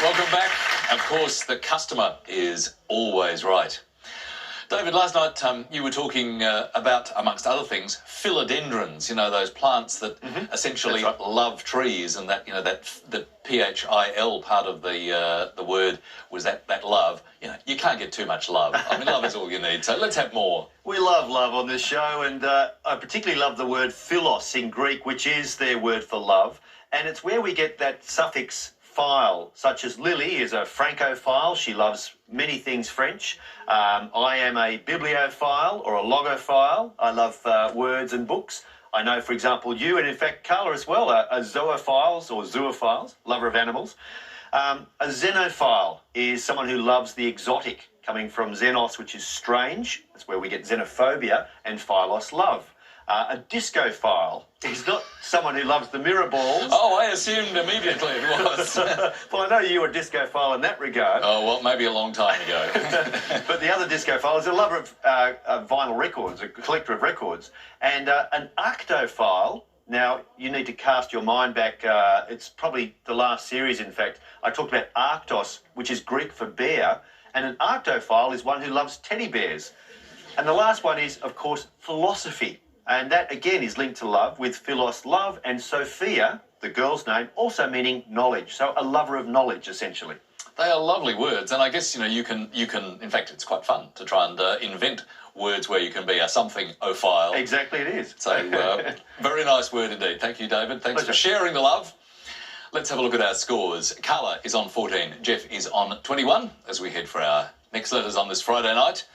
Welcome back. Of course, the customer is always right. David, last night you were talking about, amongst other things, philodendrons. You know, those plants that essentially love trees, and that, you know, that the PHIL part of the word was that love. You know, you can't get too much love. I mean, love is all you need. So let's have more. We love love on this show, and I particularly love the word philos in Greek, which is their word for love, and it's where we get that suffix phile, such as Lily is a Francophile. She loves many things French. I am a bibliophile or a logophile. I love words and books. I know, for example, you, and in fact Carla as well, are zoophiles or zoophiles, lover of animals. A xenophile is someone who loves the exotic, coming from xenos, which is strange. That's where we get xenophobia, and philos, love. A discophile is not someone who loves the mirror balls. Oh, I assumed immediately it was. Well, I know you were a discophile in that regard. Oh, well, maybe a long time ago. But the other discophile is a lover of vinyl records, a collector of records. And an arctophile, now you need to cast your mind back, it's probably the last series, in fact. I talked about arctos, which is Greek for bear, and an arctophile is one who loves teddy bears. And the last one is, of course, philosophy. And that, again, is linked to love, with philos, love, and Sophia, the girl's name, also meaning knowledge. So a lover of knowledge, essentially. They are lovely words, and I guess, you know, you can, in fact, it's quite fun to try and invent words where you can be a something-ophile. Exactly it is. So, very nice word indeed. Thank you, David. Thanks for sharing the love. Let's have a look at our scores. Carla is on 14, Jeff is on 21, as we head for our next letters on this Friday night.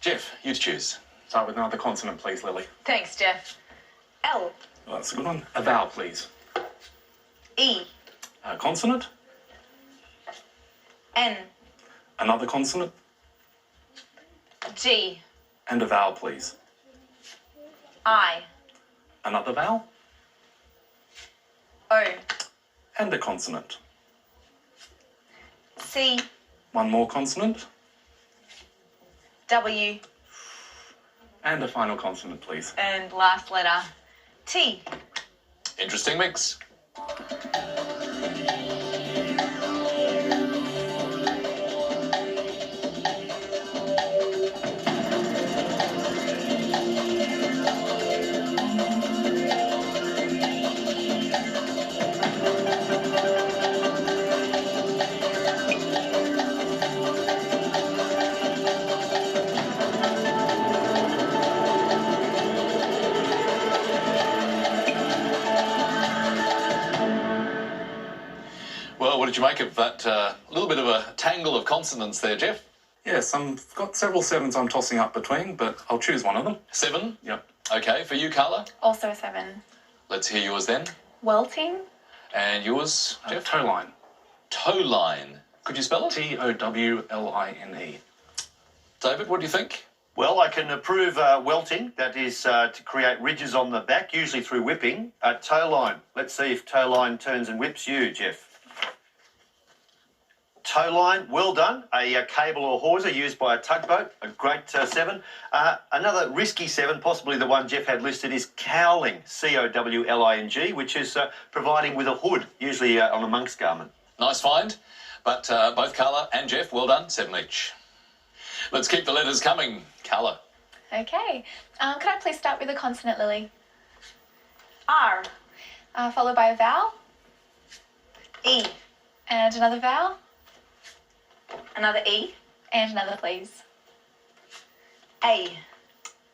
Jeff, you to choose. Start with another consonant, please, Lily. Thanks, Jeff. L. Well, that's a good one. A vowel, please. E. A consonant. N. Another consonant. G. And a vowel, please. I. Another vowel. O. And a consonant. C. One more consonant. W. And a final consonant, please. And last letter, T. Interesting mix. Well, what did you make of that little bit of a tangle of consonants there, Jeff? Yes, I've got several sevens I'm tossing up between, but I'll choose one of them. 7? Yep. Okay, for you, Carla? Also a 7. Let's hear yours then. Welting. And yours, Jeff? Toe line. Toe line. Could you spell it? Towline. David, what do you think? Well, I can approve welting. That is to create ridges on the back, usually through whipping. Toe line. Let's see if toe line turns and whips you, Jeff. Tow line, well done. A cable or hawser used by a tugboat, a great 7. Another risky 7, possibly the one Jeff had listed, is cowling, C-O-W-L-I-N-G, which is providing with a hood, usually on a monk's garment. Nice find. But both Carla and Jeff, well done, 7 each. Let's keep the letters coming. Carla. Okay. Could I please start with a consonant, Lily? R. Followed by a vowel. E. And another vowel. Another E. And another, please. A.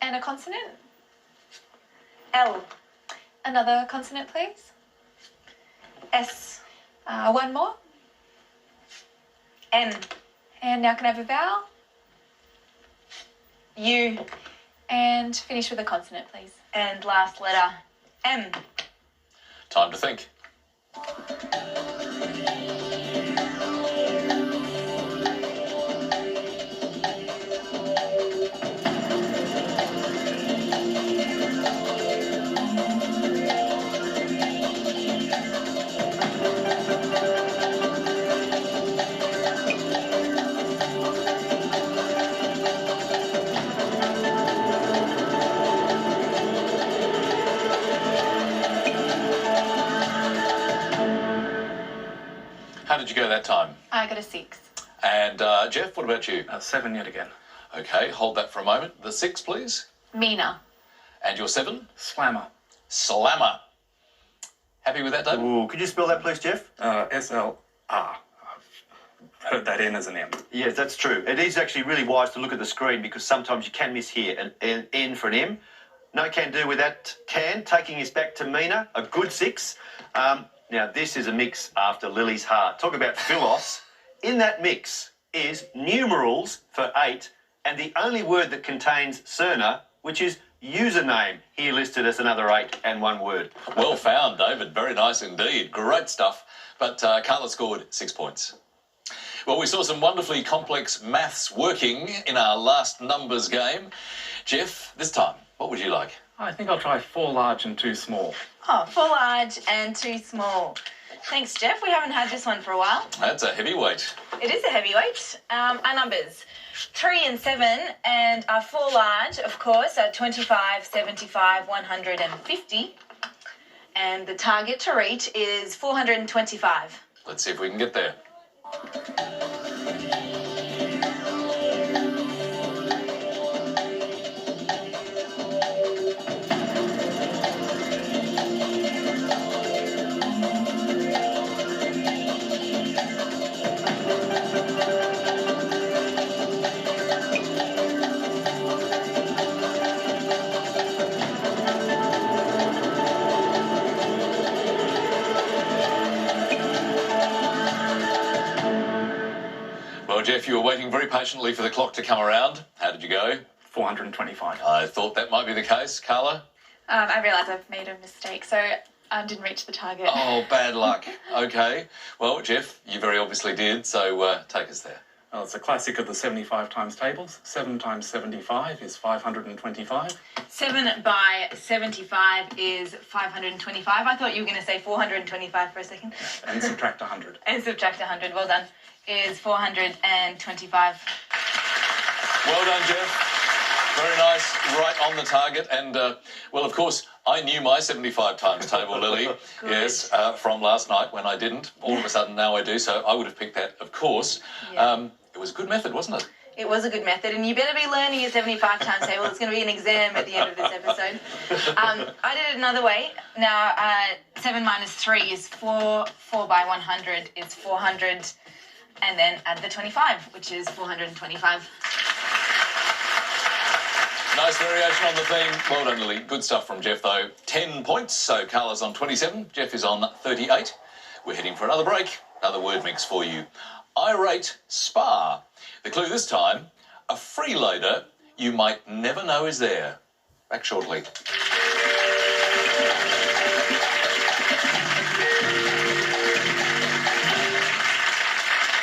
And a consonant. L. Another consonant, please. S. One more. N. And now can I have a vowel? U. And finish with a consonant, please. And last letter, M. Time to think. did you go that time? I got a 6. And Jeff, what about you? 7 yet again. Okay, hold that for a moment. The 6, please. Mina. And your 7? Slammer. Slammer. Happy with that, David? Ooh, could you spell that, please, Jeff? SLR. I've heard that in as an M. Yes, that's true. It is actually really wise to look at the screen because sometimes you can miss here an N for an M. No can do with that can. Taking us back to Mina, a good 6. Now, this is a mix after Lily's heart. Talk about philos. In that mix is numerals for 8 and the only word that contains Serna, which is username, here listed as another 8 and 1 word. Well found, David. Very nice indeed. Great stuff. But Carla scored 6 points. Well, we saw some wonderfully complex maths working in our last numbers game. Jeff, this time, what would you like? I think I'll try 4 large and 2 small. Oh, 4 large and 2 small. Thanks, Jeff. We haven't had this one for a while. That's a heavyweight. It is a heavyweight. Our numbers, 3 and 7, and our 4 large, of course, are 25, 75, 150. And the target to reach is 425. Let's see if we can get there. Well, Jeff, you were waiting very patiently for the clock to come around. How did you go? 425. I thought that might be the case. Carla? I realise I've made a mistake, so I didn't reach the target. Oh, bad luck. Okay. Well, Jeff, you very obviously did, so take us there. Well, it's a classic of the 75 times tables. 7 times 75 is 525. 7 by 75 is 525. I thought you were going to say 425 for a second. And subtract 100. And subtract 100. Well done. Is 425. Well done, Jeff. Very nice, right on the target. And, well, of course, I knew my 75 times table, Lily. Yes, from last night when I didn't. All of a sudden now I do, so I would have picked that, of course. Yeah. It was a good method, wasn't it? It was a good method, and you better be learning your 75 times table. It's going to be an exam at the end of this episode. I did it another way. Now, 7 minus 3 is 4. 4 by 100 is 400. And then add the 25, which is 425. Nice variation on the theme. Well done, Lily. Good stuff from Jeff, though. 10 points, so Carla's on 27. Jeff is on 38. We're heading for another break. Another word mix for you. Irate spa. The clue this time, a freeloader you might never know is there. Back shortly.